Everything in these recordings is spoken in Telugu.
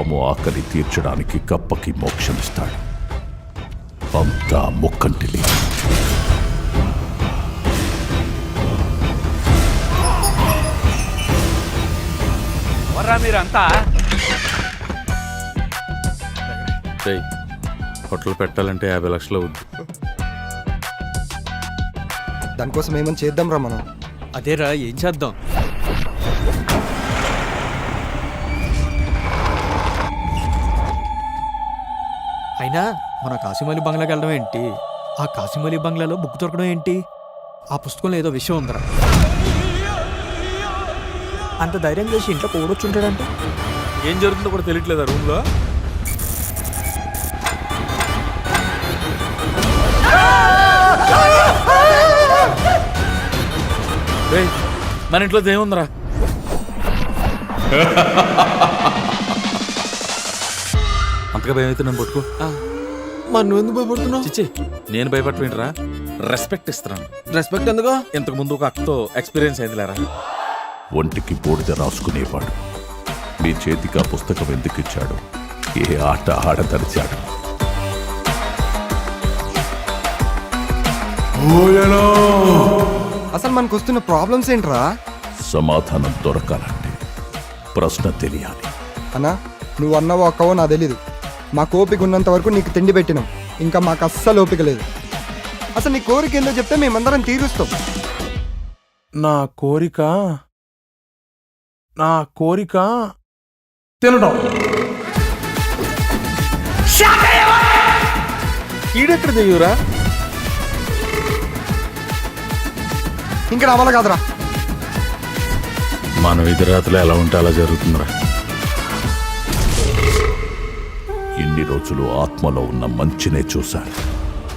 పాము ఆకలి తీర్చడానికి కప్పకి మోక్షమిస్తాడు. అంతా ముక్కంటిలి. ఎవర్రా మీరంతా? హోటల్ పెట్టాలంటే 50 లక్షలు అవుద్ది. దానికోసం ఏమని చేద్దాం రా మనం. అదేరా, ఏం చేద్దాం? అయినా మన కాసిమలి బంగ్లాకి వెళ్ళడం ఏంటి? ఆ కాసిమలి బంగ్లాలో బుక్ దొరకడం ఏంటి? ఆ పుస్తకంలో ఏదో విషయం ఉందిరా. అంత ధైర్యం చేసి ఇంట్లో కూడొచ్చుంటాడంటే ఏం జరుగుతుందో కూడా తెలియట్లేదా రూమ్లో? మన ఇంట్లో దేవుందిరా. అంతగా భయం అయితే నన్ను పట్టుకో. మరి నువ్వు ఎందుకు భయపడుతున్నావు? చిచ్చి, నేను భయపడటమేంట్రా? రెస్పెక్ట్ ఇస్తున్నాను. రెస్పెక్ట్ ఎందుకో? ఇంతకు ముందు ఒక అక్కతో ఎక్స్పీరియన్స్ అయిందిలేరా. ఒంటికి బూడిద రాసుకునేవాడు మీ చేతికి ఆ పుస్తకం ఎందుకు ఇచ్చాడు? ఏ ఆట ఆడదరిచాడు? అసలు మనకు వస్తున్న ప్రాబ్లమ్స్ ఏంట్రా? సమాధానం దొరకాలంటే ప్రశ్న తెలియాలి. అన్నా, నువ్వు అన్నవో అక్కవో నాకు తెలీదు. మాకు ఓపిక ఉన్నంత వరకు నీకు తిండి పెట్టినాం. ఇంకా మాకు అస్సలు ఓపిక లేదు. అసలు నీ కోరిక ఏందో చెప్తే మేమందరం తీరుస్తాం. నా కోరిక తినడం. ఈడెక్కడ దిగురా? ఇంకా రావాలా కాదురా? మన విధి రాతలు ఎలా ఉంటే అలా జరుగుతుందిరా. ఇన్ని రోజులు ఆత్మలో ఉన్న మంచినే చూశారు.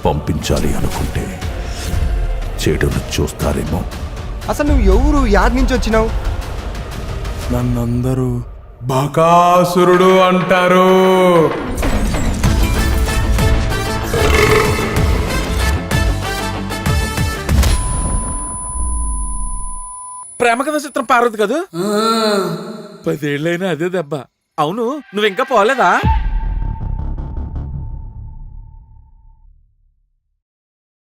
పంపించాలి అనుకుంటే చెడును చూస్తారేమో. అసలు నువ్వు ఎవరు, యాడ్ నుంచి వచ్చినావు? నన్నందరూ బకాసురుడు అంటారు. ప్రేమ కథ చిత్రం పార్వతి కదా? 10 ఏళ్ళైనా అదే దెబ్బ. అవును, నువ్వు ఇంకా పోలేదా?